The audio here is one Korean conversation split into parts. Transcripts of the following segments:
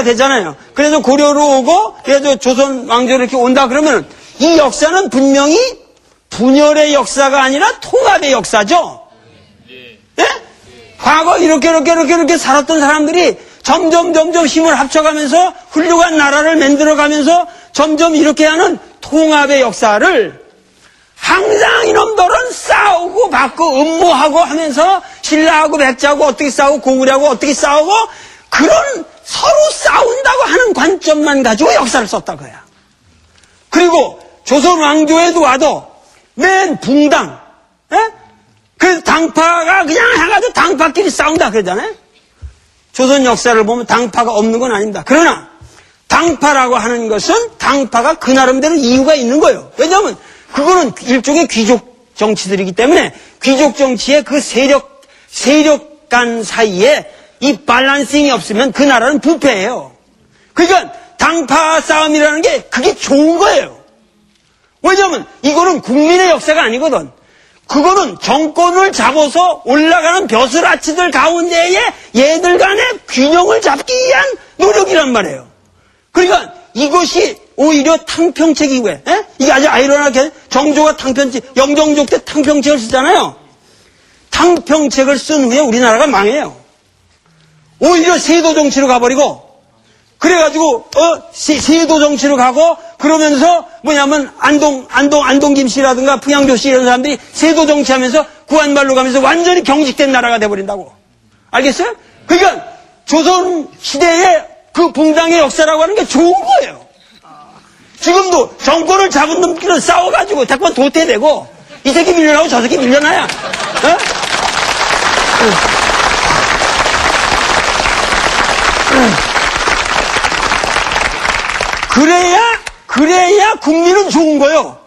고려가 되잖아요. 그래서 고려로 오고, 그래서 조선 왕조로 이렇게 온다 그러면 이 역사는 분명히 분열의 역사가 아니라 통합의 역사죠. 예? 과거 이렇게 살았던 사람들이 점점 힘을 합쳐가면서 훌륭한 나라를 만들어가면서 점점 이렇게 하는 통합의 역사를 항상 이놈들은 싸우고 받고 음모하고 하면서 신라하고 백제하고 어떻게 싸우고 고구려하고 어떻게 싸우고 그런 서로 싸운다고 하는 관점만 가지고 역사를 썼다고요. 그리고 조선 왕조에도 와도 맨 붕당, 그 당파가 그냥 해가지고 당파끼리 싸운다 그러잖아요. 조선 역사를 보면 당파가 없는 건 아닙니다. 그러나 당파라고 하는 것은 당파가 그 나름대로 이유가 있는 거예요. 왜냐하면 그거는 일종의 귀족 정치들이기 때문에 귀족 정치의 그 세력 간 사이에 이 밸런싱이 없으면 그 나라는 부패해요. 그러니까 당파 싸움이라는 게 그게 좋은 거예요. 왜냐하면 이거는 국민의 역사가 아니거든. 그거는 정권을 잡아서 올라가는 벼슬아치들 가운데에 얘들 간의 균형을 잡기 위한 노력이란 말이에요. 그러니까 이것이 오히려 탕평책 이후에, 이게 아주 아이러니하게 정조가 영정족 때 탕평책을 쓰잖아요. 탕평책을 쓴 후에 우리나라가 망해요. 오히려 세도 정치로 가버리고, 그래가지고, 세도 정치로 가고, 그러면서 뭐냐면 안동 김씨라든가 풍양조 씨 이런 사람들이 세도 정치하면서 구한말로 가면서 완전히 경직된 나라가 돼버린다고. 알겠어요? 그러니까 조선 시대의 그 붕당의 역사라고 하는 게 좋은 거예요. 지금도 정권을 잡은 놈끼리 싸워가지고 대권 도태되고 이 새끼 밀려나고 저 새끼 밀려나야. 그래야 국민은 좋은 거예요.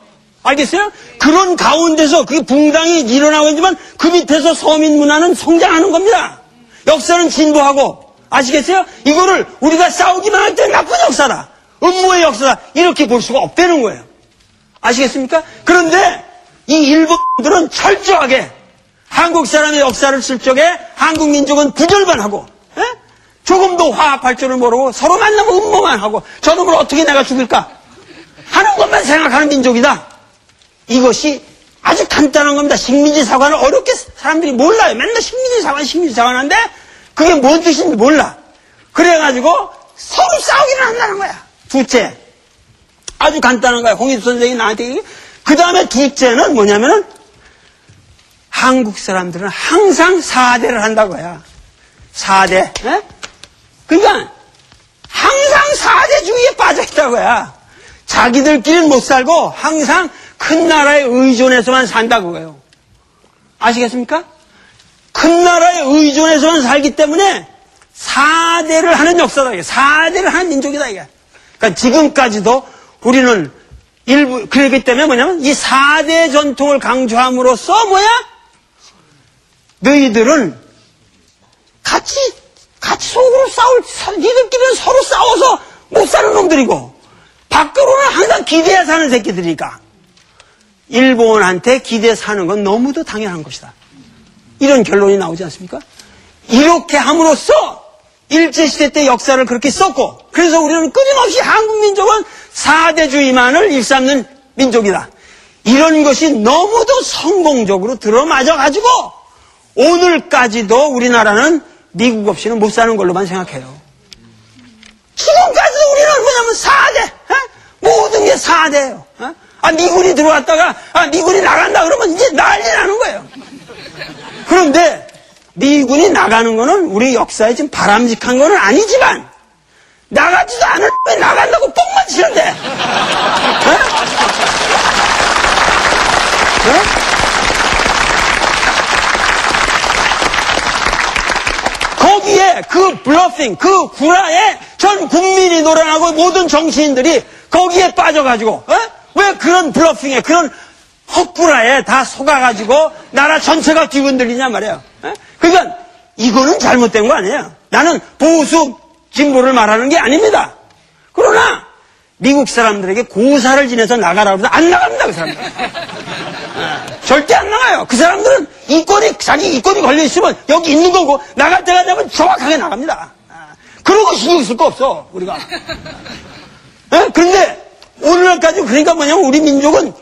알겠어요? 그런 가운데서 그게 붕당이 일어나고 있지만 그 밑에서 서민 문화는 성장하는 겁니다. 역사는 진보하고. 아시겠어요? 이거를 우리가 싸우기만 할 때 나쁜 역사다. 음모의 역사다. 이렇게 볼 수가 없다는 거예요. 아시겠습니까? 그런데 이 일본들은 철저하게 한국 사람의 역사를 쓸 적에 한국 민족은 부절반하고 조금도 화합할 줄을 모르고 서로 만나면 음모만 하고 저놈을 어떻게 내가 죽일까 하는 것만 생각하는 민족이다. 이것이 아주 간단한 겁니다. 식민지 사관을 어렵게 사람들이 몰라요. 맨날 식민지 사관 하는데 그게 뭔 뜻인지 몰라. 그래가지고 서로 싸우기는 한다는 거야. 둘째, 아주 간단한 거야. 홍익 선생이 나한테 그 다음에 둘째는 뭐냐면은 한국 사람들은 항상 4대를 한다고요. 4대. 그러니까 항상 4대주의에 빠져있다고요. 자기들끼리는 못 살고 항상 큰 나라에 의존해서만 산다고요. 아시겠습니까? 큰 나라에 의존해서만 살기 때문에 4대를 하는 역사다. 4대를 하는 민족이다. 이게. 그러니까 지금까지도 우리는 그렇기 때문에 뭐냐면 이 4대 전통을 강조함으로써 너희들은 같이 속으로 니들끼리는 서로 싸워서 못 사는 놈들이고 밖으로는 항상 기대에 사는 새끼들이니까 일본한테 기대 사는 건 너무도 당연한 것이다. 이런 결론이 나오지 않습니까? 이렇게 함으로써 일제시대 때 역사를 그렇게 썼고 그래서 우리는 끊임없이 한국 민족은 4대주의만을 일삼는 민족이다. 이런 것이 너무도 성공적으로 들어맞아가지고 오늘까지도 우리나라는 미국 없이는 못 사는 걸로만 생각해요. 지금까지도 우리는 뭐냐면 4대, 모든 게 4대예요. 미군이 들어왔다가 미군이 나간다 그러면 이제 난리 나는 거예요. 그런데 미군이 나가는 거는 우리 역사에 지금 바람직한 거는 아니지만 나가지도 않을 왜 나간다고 뻥만 치는데 거기에 그 블러핑, 그 구라에 전 국민이 노련하고 모든 정치인들이 거기에 빠져가지고 왜 그런 블러핑에 그런 헛구라에 다 속아가지고 나라 전체가 뒤흔들리냐 말이에요. 그러니까 이거는 잘못된 거 아니에요. 나는 보수 진보를 말하는 게 아닙니다. 그러나 미국 사람들에게 고사를 지내서 나가라고 해서 안 나갑니다. 그 사람들. 절대 안 나가요. 그 사람들은 자기 이권이 걸려있으면 여기 있는 거고 나갈 때가 되면 정확하게 나갑니다. 그런 거 신경 쓸 거 없어, 우리가. 예? 그런데 오늘날까지 그러니까 뭐냐면 우리 민족은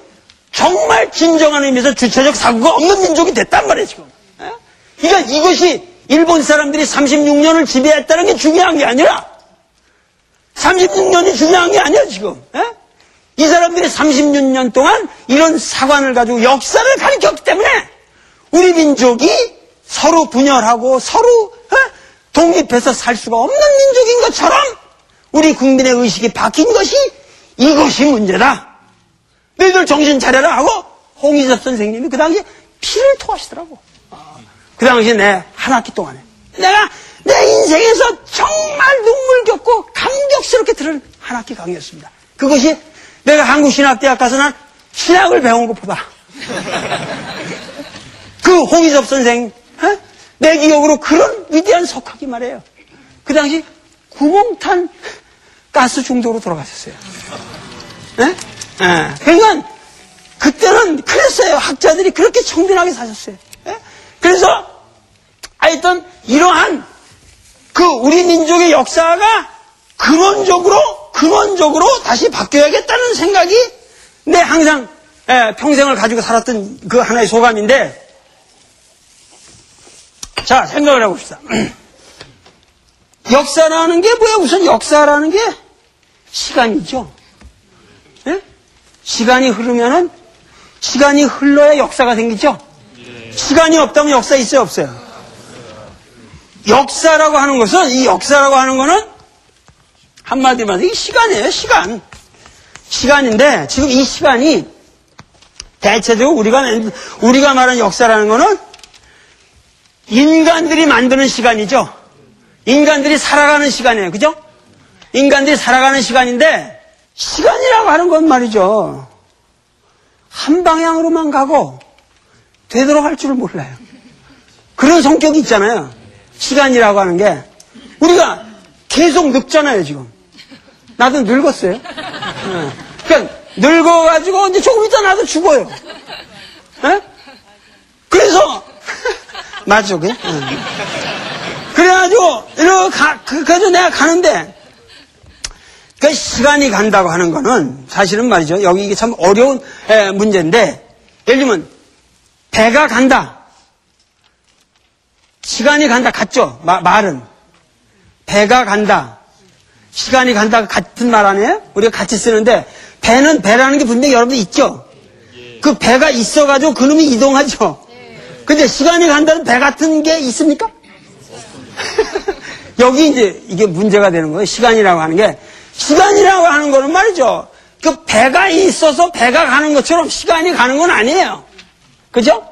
정말 진정한 의미에서 주체적 사고가 없는 민족이 됐단 말이에요, 지금. 예? 그러니까 이것이 일본 사람들이 36년을 지배했다는 게 중요한 게 아니라 36년이 중요한 게 아니야, 지금. 예? 이 사람들이 36년 동안 이런 사관을 가지고 역사를 가르쳤기 때문에 우리 민족이 서로 분열하고 서로 독립해서 살 수가 없는 민족인 것처럼 우리 국민의 의식이 바뀐 것이 이것이 문제다. 너희들 정신 차려라 하고 홍희섭 선생님이 그 당시에 피를 토하시더라고. 그 당시에 내 한 학기 동안에 내가 내 인생에서 정말 눈물겹고 감격스럽게 들은 한 학기 강의였습니다. 그것이 내가 한국신학대학 가서 난 신학을 배운 것보다 그 홍희섭 선생 내 기억으로 그런 위대한 석학이 말이에요. 그 당시 구멍탄 가스 중독으로 돌아가셨어요. 네? 네. 그러니까 그때는 그랬어요. 학자들이 그렇게 청빈하게 사셨어요. 네? 그래서 하여튼 이러한 그 우리 민족의 역사가 근원적으로 다시 바뀌어야겠다는 생각이 내 항상 평생을 가지고 살았던 그 하나의 소감인데, 자, 생각을 해봅시다. 역사라는 게 뭐야? 우선 역사라는 게 시간이죠. 네? 시간이 흘러야 역사가 생기죠? 시간이 없다면 역사 있어요, 없어요? 역사라고 하는 것은, 이 역사라고 하는 거는 한마디로 말해서 이 시간이에요, 시간. 시간인데, 지금 이 시간이 대체적으로 우리가 말하는 역사라는 거는 인간들이 만드는 시간이죠. 인간들이 살아가는 시간이에요. 그죠? 인간들이 살아가는 시간인데, 시간이라고 하는 건 말이죠. 한 방향으로만 가고 되돌아갈 줄을 몰라요. 그런 성격이 있잖아요. 시간이라고 하는 게. 우리가 계속 늙잖아요, 지금. 나도 늙었어요. 그러니까 늙어가지고 이제 조금 있다 나도 죽어요. 네? 그래서 맞죠, 그게? 그래가지고 그래서 내가 가는데 그 시간이 간다고 하는 거는 사실은 말이죠. 여기 이게 참 어려운 문제인데, 예를 들면 배가 간다. 시간이 간다. 같죠? 말은. 배가 간다. 시간이 간다. 같은 말 아니에요? 우리가 같이 쓰는데, 배라는 게 분명히 여러분 있죠? 그 배가 있어가지고 그놈이 이동하죠? 근데 시간이 간다는 배 같은 게 있습니까? 여기 이제 이게 문제가 되는 거예요. 시간이라고 하는 게. 시간이라고 하는 거는 말이죠. 그 배가 있어서 배가 가는 것처럼 시간이 가는 건 아니에요. 그죠?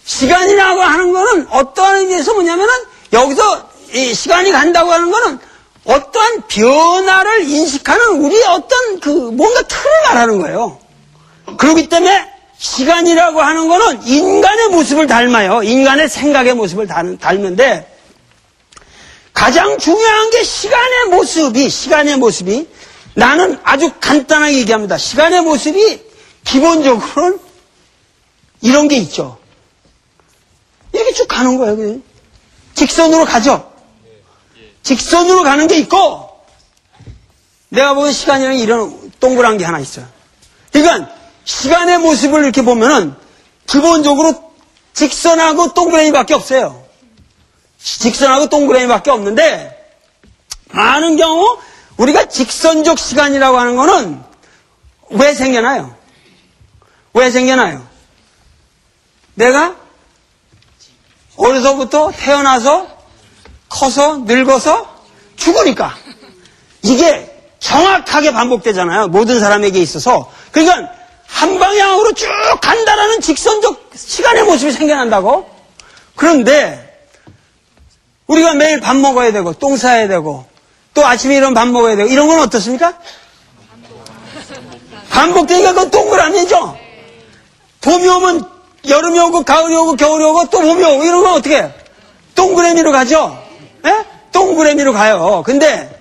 시간이라고 하는 거는 어떠한 의미에서 뭐냐면은 여기서 이 시간이 간다고 하는 거는 어떠한 변화를 인식하는 우리의 어떤 그 뭔가 틀을 말하는 거예요. 그렇기 때문에 시간이라고 하는 거는 인간의 모습을 닮아요. 인간의 생각의 모습을 닮는데 가장 중요한 게 시간의 모습이 나는 아주 간단하게 얘기합니다. 시간의 모습이 기본적으로는 이런 게 있죠. 이렇게 쭉 가는 거예요. 그냥. 직선으로 가죠. 직선으로 가는 게 있고, 내가 보는 시간이라는 이런 동그란 게 하나 있어요. 그러니까 시간의 모습을 이렇게 보면은 기본적으로 직선하고 동그라미밖에 없어요. 직선하고 동그라미밖에 없는데, 많은 경우 우리가 직선적 시간이라고 하는 거는 왜 생겨나요? 왜 생겨나요? 내가 어려서부터 태어나서 커서 늙어서 죽으니까 이게 정확하게 반복되잖아요. 모든 사람에게 있어서. 그러니까 한 방향으로 쭉 간다라는 직선적 시간의 모습이 생겨난다고. 그런데 우리가 매일 밥 먹어야 되고 똥 싸야 되고 또 아침에 일어나면 밥 먹어야 되고 이런 건 어떻습니까? 반복되니까 그건 동그라미죠. 봄이 오면 여름이 오고 가을이 오고 겨울이 오고 또 봄이 오고 이런 건 어떻게 해요? 동그라미로 가죠. 예? 동그라미로 가요. 근데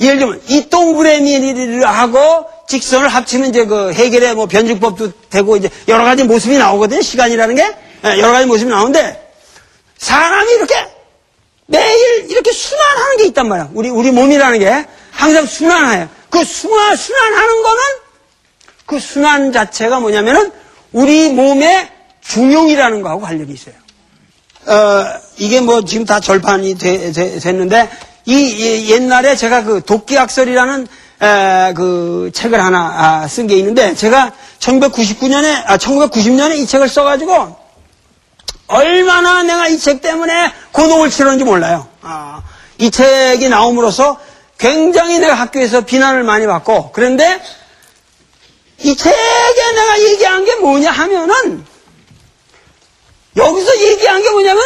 예를 들면 이 동그라미하고 직선을 합치면 이제 그 해겔의 뭐 변증법도 되고 이제 여러 가지 모습이 나오거든요. 시간이라는 게 여러 가지 모습이 나오는데 사람이 이렇게 매일 이렇게 순환하는 게 있단 말이야. 우리 몸이라는 게 항상 순환해요. 그 순환하는 거는 그 순환 자체가 뭐냐면은 우리 몸의 중용이라는 거하고 관련이 있어요. 이게 뭐 지금 다 절판이 됐는데 이 옛날에 제가 그 도끼학설이라는 그 책을 하나 쓴 게 있는데 제가 1990년에 이 책을 써가지고 얼마나 내가 이 책 때문에 고독을 치렀는지 몰라요. 이 책이 나옴으로써 굉장히 내가 학교에서 비난을 많이 받고 그런데 이 책에 내가 얘기한 게 뭐냐 하면은 여기서 얘기한 게 뭐냐면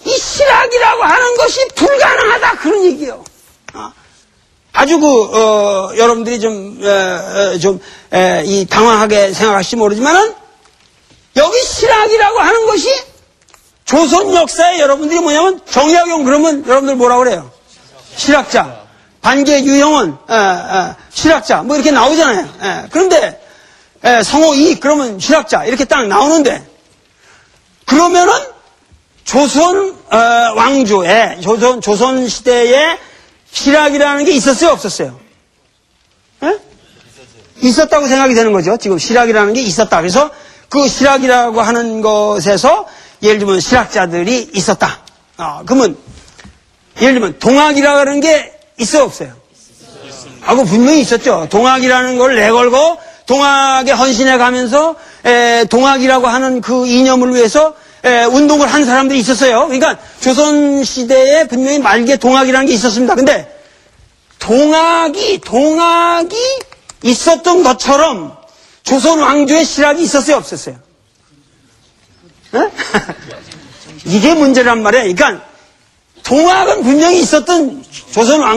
이 실학이라고 하는 것이 불가능하다 그런 얘기예요. 아주 여러분들이 이 당황하게 생각하실지 모르지만은 여기 실학이라고 하는 것이 조선 역사에 여러분들이 뭐냐면 정약용 그러면 여러분들 뭐라고 그래요? 실학자. 반개 유형은 실학자 뭐 이렇게 나오잖아요. 그런데 성호 이익 그러면 실학자 이렇게 딱 나오는데 그러면은 조선 왕조에 조선 시대에 실학이라는 게 있었어요, 없었어요? 에? 있었다고 생각이 되는 거죠. 지금 실학이라는 게 있었다. 그래서 그 실학이라고 하는 것에서 예를 들면 실학자들이 있었다. 그러면 예를 들면 동학이라고 하는 게 있어요, 없어요? 하고 분명히 있었죠. 동학이라는 걸 내걸고 동학에 헌신해 가면서 동학이라고 하는 그 이념을 위해서 운동을 한 사람들이 있었어요. 그러니까 조선시대에 분명히 말기에 동학이라는 게 있었습니다. 근데 동학이 있었던 것처럼 조선 왕조의 실학이 있었어요, 없었어요? 이게 문제란 말이에요. 그러니까 동학은 분명히 있었던 조선 왕